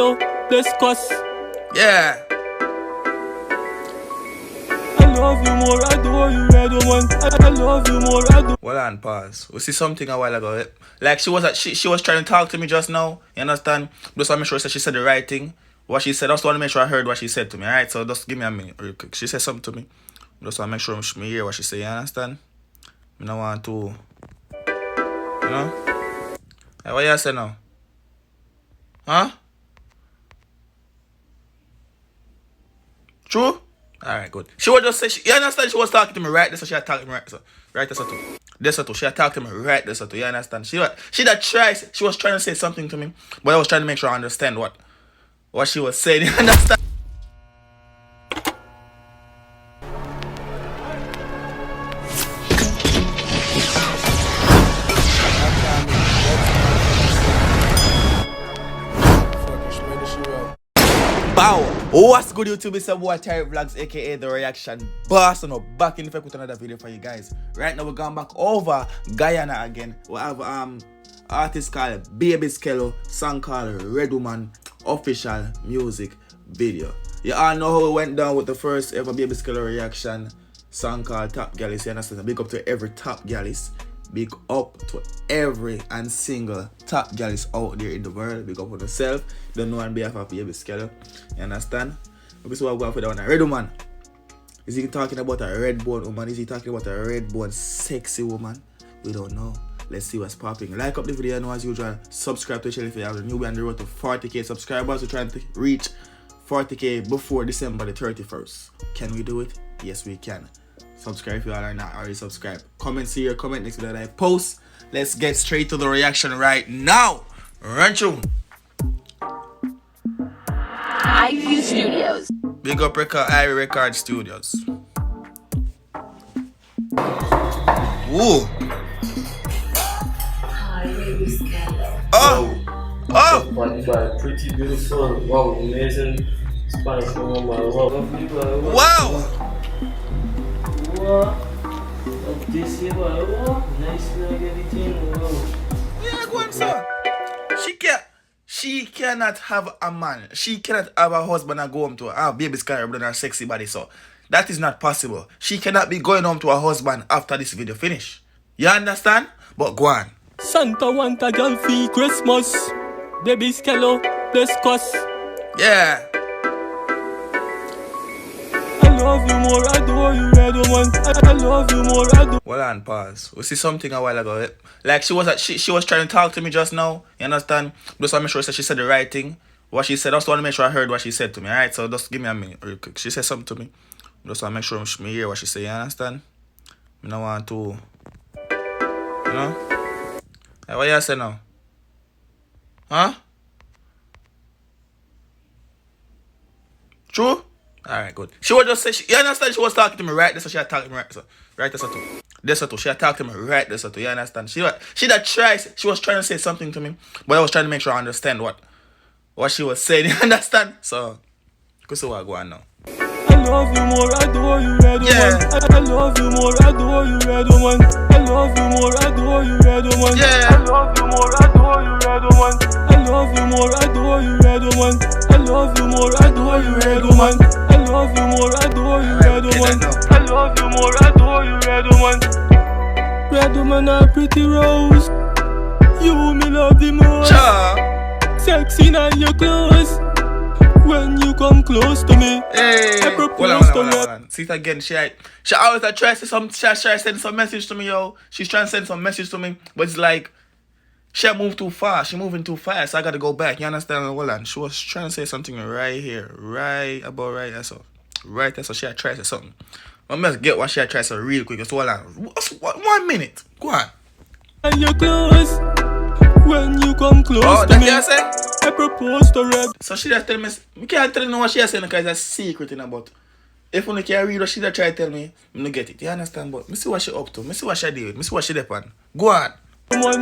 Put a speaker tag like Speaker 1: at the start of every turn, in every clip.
Speaker 1: Discuss.
Speaker 2: Yeah.
Speaker 1: I love you more, I adore you, red woman. I love you more, I do.
Speaker 2: Well, on pause. We see something a while ago. Like she was trying to talk to me just now. You understand? Just want to make sure that she said the right thing. What she said. I just want to make sure I heard what she said to me. Alright, so just give me a minute real quick. She said something to me. Just want to make sure I hear what she said. You understand? I don't want to. You know? Hey, what you say now? Huh? True? Alright, good. She was just say, you understand? She was talking to me right there, so she had talked to me right there. Right there, so too. This too. She had talked to me right there, so too. You understand? She was trying to say something to me, but I was trying to make sure I understand what she was saying. You understand? Bow! What's good, YouTube? It's your boy Tyrekevlogs, aka The Reaction Boss, and we're back in effect with another video for you guys. Right now we're going back over Guyana again. We have artist called Babyskello, song called Red Woman, official music video. You all know how it went down with the first ever Babyskello reaction song called Top Gallis. You understand? Big up to every Top Gallis. Big up to every and single top gallis out there in the world. Big up on yourself. Don't know on behalf of Babyskello. You understand? Okay, so we're going for that one. A red woman. Is he talking about a red bone woman? Is he talking about a red bone sexy woman? We don't know. Let's see what's popping. Like up the video, and as usual, subscribe to the channel if you have a new. We're on the road to 40k subscribers. We're trying to reach 40k before December the 31st. Can we do it? Yes, we can. Subscribe if you all are not already subscribed. Comment, see your comment next video that I post. Let's get straight to the reaction right now. Run tune.
Speaker 3: IQ Studios.
Speaker 2: Big up IQ Record Studios. Ooh.
Speaker 3: Hi, Babyskello.
Speaker 2: Oh. Oh.
Speaker 4: You got pretty beautiful, wow, amazing Spanish woman.
Speaker 2: Wow.
Speaker 4: This here, nice like everything.
Speaker 2: Yeah, go on, son. She cannot have a man. She cannot have a husband and go home to her Babyskello with her sexy body. So that is not possible. She cannot be going home to her husband after this video finish. You understand? But go on.
Speaker 1: Santa want a girl for Christmas. Babyskello, discuss.
Speaker 2: Yeah.
Speaker 1: I love you more, I adore you, red woman. I love you more, I do.
Speaker 2: Well, on pause. We see something a while ago. Like she was trying to talk to me just now. You understand? Just want to make sure that she said the right thing. What she said. I just want to make sure I heard what she said to me. Alright, so just give me a minute real quick. She said something to me. Just want to make sure I hear what she said. You understand? I don't want to. You know? Hey, what you say now? Huh? True? Alright, good. She was just say, you understand? She was talking to me right there, so she had talked to me right there. Right there, so too. This too. She had talked to me right there, so too. You understand? She was trying to say something to me, but I was trying to make sure I understand what she was saying. You understand? So, go see what I go on now.
Speaker 1: I love you more, I adore you, red woman.
Speaker 2: Yeah.
Speaker 1: I love you more, I adore you, red woman. I love you more, I adore you, red woman.
Speaker 2: Yeah.
Speaker 1: I love you more, I adore you, red woman. I love you more, I adore you, red woman. I love you more, I adore you, red woman. I love you more, I adore you, red woman. I love you more, I adore you, red woman. Red woman, a pretty rose. You me love the most.
Speaker 2: Cha.
Speaker 1: Sexy in your clothes. When you come close to me,
Speaker 2: Hey,
Speaker 1: I
Speaker 2: hold on,
Speaker 1: propose
Speaker 2: hold
Speaker 1: to
Speaker 2: on. See it again. She always tries to send some message to me, yo. She's trying to send some message to me, but it's like she moved too fast. She moving too fast. So I gotta go back. You understand? Hold on. She was trying to say something right here, right about right there. So right there. So she had tried to say something. I must get what she had tried to say real quick. So hold on. 1 minute. Go on.
Speaker 1: and you're close. When you come close
Speaker 2: Oh,
Speaker 1: to
Speaker 2: that's
Speaker 1: me,
Speaker 2: what you say?
Speaker 1: I propose to red.
Speaker 2: So she just tell me, we can't tell you what she has saying because it's a secret in about. If you can read what she just try to tell me, I don't get it. You understand? But I see what she up to. I see what she do. I see what she depend. Go on.
Speaker 1: Woman,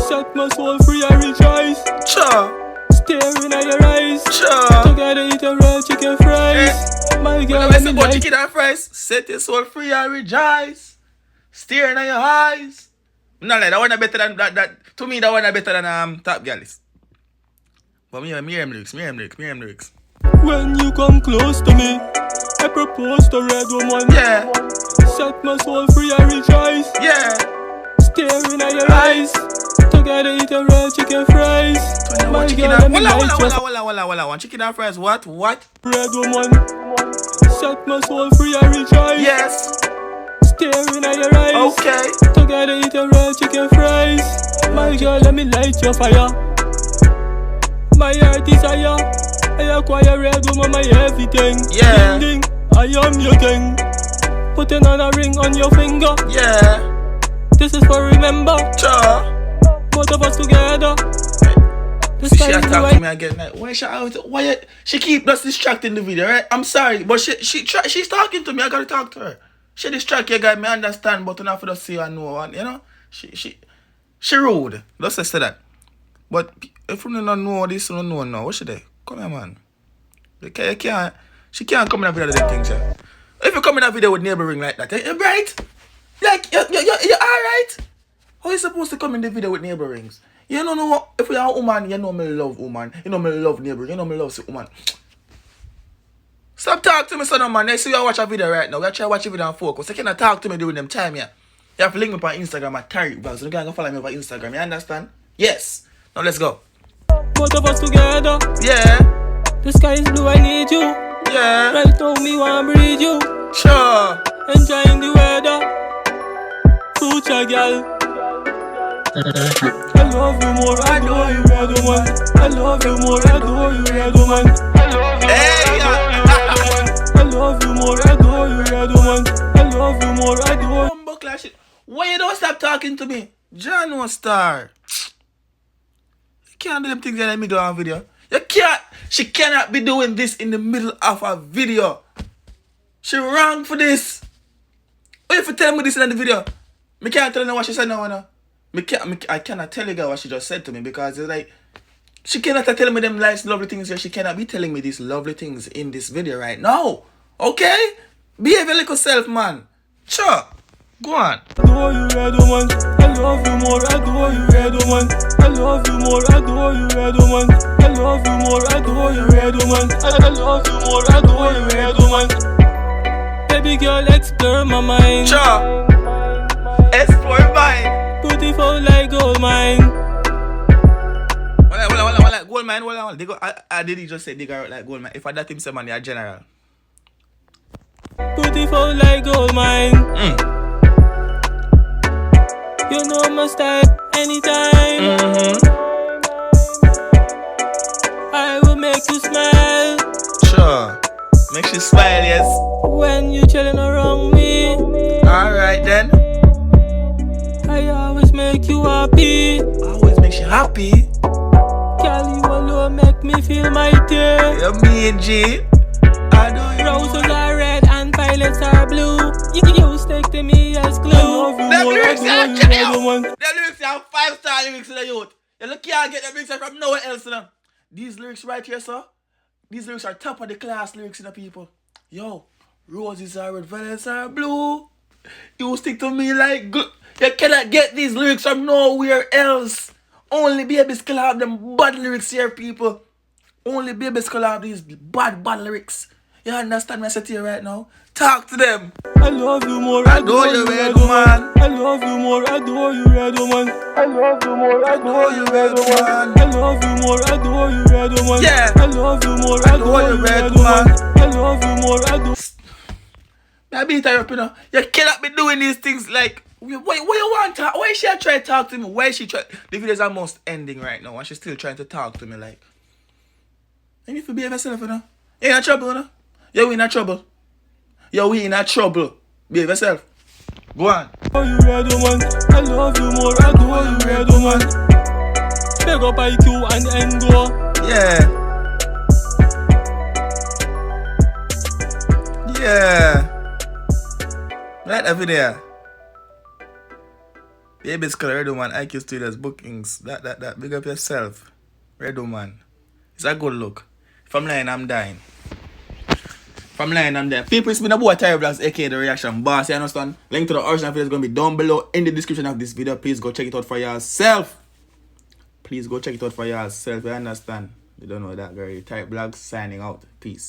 Speaker 1: set my soul free and rejoice.
Speaker 2: Cha.
Speaker 1: Staring at your eyes.
Speaker 2: Cha.
Speaker 1: Together eat a red chicken fries. My girl,
Speaker 2: When I
Speaker 1: let
Speaker 2: say
Speaker 1: me
Speaker 2: about
Speaker 1: like.
Speaker 2: chicken and fries, set your soul free and rejoice. Staring at your eyes. No, like, that one better than that. To me, that one better than Top Gallis. But me hear him lyrics.
Speaker 1: When you come close to me, I propose to red woman.
Speaker 2: Yeah.
Speaker 1: Set my soul free, I rejoice.
Speaker 2: Yeah.
Speaker 1: Staring at your eyes. Together eat a red chicken fries. My girl, let me light you.
Speaker 2: Hold on. Chicken and fries. What?
Speaker 1: Red woman. Set my soul free, I rejoice.
Speaker 2: Yes.
Speaker 1: Staring at your eyes.
Speaker 2: Okay.
Speaker 1: Together eat a red chicken fries. My girl, let me light your fire. My heart desire. I acquire red woman, my everything.
Speaker 2: Yeah.
Speaker 1: Ding, ding, I am your king. Putting on a ring on your finger.
Speaker 2: Yeah.
Speaker 1: This is for remember.
Speaker 2: Sure.
Speaker 1: Both of us together. This
Speaker 2: She
Speaker 1: time
Speaker 2: attacked me again. Like, she keep just distracting the video, right? I'm sorry, but she's talking to me. I gotta talk to her. She distract you guys. Me understand, but enough for to see her know. And, you know, she rude. Let's just say that. But if you don't know this, you don't know now. What should they? Come here, man. She can't come in a video with them things, yeah. If you come in a video with neighboring like that, you're right. Like you're alright. How you supposed to come in the video with neighborings? You don't know if you're a woman, you know me love woman. You know me love neighbor. You know me love woman. Stop talking to me, son of man. I see you watch a video right now. We try to watch a video and focus. You cannot talk to me during them time, yeah. You have to link me on Instagram at Tyrekevlogs. You can go follow me on Instagram. You understand? Yes. Now let's go.
Speaker 1: both of us together.
Speaker 2: Yeah.
Speaker 1: The sky is blue, I need you.
Speaker 2: Yeah.
Speaker 1: Right now, me wanna breathe you.
Speaker 2: Sure.
Speaker 1: Enjoying the weather. Future girl. I love you more, I adore you, red woman. I love you more, I adore you, red woman. I love you more, I adore you, red woman. I love you more, I adore you.
Speaker 2: Why you don't stop talking to me? John was star. You can't do them things in the middle of a video. You can't. She cannot be doing this in the middle of a video. She wrong for this. Why you tell me this in the video? Me can't tell you what she said now, no. I cannot tell you guys what she just said to me because it's like she cannot tell me them nice lovely things here. She cannot be telling me these lovely things in this video right now. Okay? Behave your little self, man. Sure. Go on.
Speaker 1: Adore you, red woman. I love you more, adore you, red woman. I love you more, adore you, red woman. I love you more, adore you, red woman. I love you more, adore you, red woman. Baby girl, explore my mind.
Speaker 2: Sure. Explore mine.
Speaker 1: Beautiful like gold mine.
Speaker 2: Well, gold mine, well. They go. I did just say they go out like gold mine. If I that him say man, you're general.
Speaker 1: Beautiful like gold mine. You know my style anytime. I will make you smile.
Speaker 2: Sure. Makes you smile, yes.
Speaker 1: When you chilling around me.
Speaker 2: Alright then.
Speaker 1: I always make you happy.
Speaker 2: Always makes you happy.
Speaker 1: Girl, you alone make me feel mighty.
Speaker 2: You mean G. I know you.
Speaker 1: Roses are red and violets are blue. You stick to me as glue.
Speaker 2: Them lyrics are genius. Them lyrics are 5-star lyrics in the youth. You look can't get them lyrics from nowhere else in them. These lyrics right here, sir. These lyrics are top of the class lyrics in the people. Yo, roses are red, violets are blue. You stick to me like glue. You cannot get these lyrics from nowhere else. Only Babyskello have them bad lyrics here, people. Only Babyskello have these bad lyrics. You understand me? I sit here right now. Talk to them.
Speaker 1: I love you more,
Speaker 2: adore you, red woman.
Speaker 1: I love you more, adore you, red woman. I love you more, adore you, red woman. I love you more, adore you, red woman.
Speaker 2: Yeah.
Speaker 1: I love you more, adore you, red woman. I love you more, adore.
Speaker 2: I beat her up, you know. You cannot be doing these things like. Why you want to? Why she try to talk to me? Why she try? The video is almost ending right now, and she's still trying to talk to me like. You need to behave yourself, you know. You in trouble, you know. You're in trouble. You're in trouble. Behave yourself. Go on.
Speaker 1: I love you, red woman. I love you more, adore you, red woman. Big up IQ and Engo.
Speaker 2: Yeah. Yeah. Right over there. Babyskello, Red Woman, IQ Studios, bookings. That. Big up yourself. Red Woman. It's a good look. If I'm lying, I'm dying. If I'm lying, I'm dying. People, it's been a boy Tyrekevlogs, aka The Reaction Boss. You understand? Link to the original video is going to be down below in the description of this video. Please go check it out for yourself. Please go check it out for yourself. You understand? You don't know that, girl. Tyrekevlogs signing out. Peace.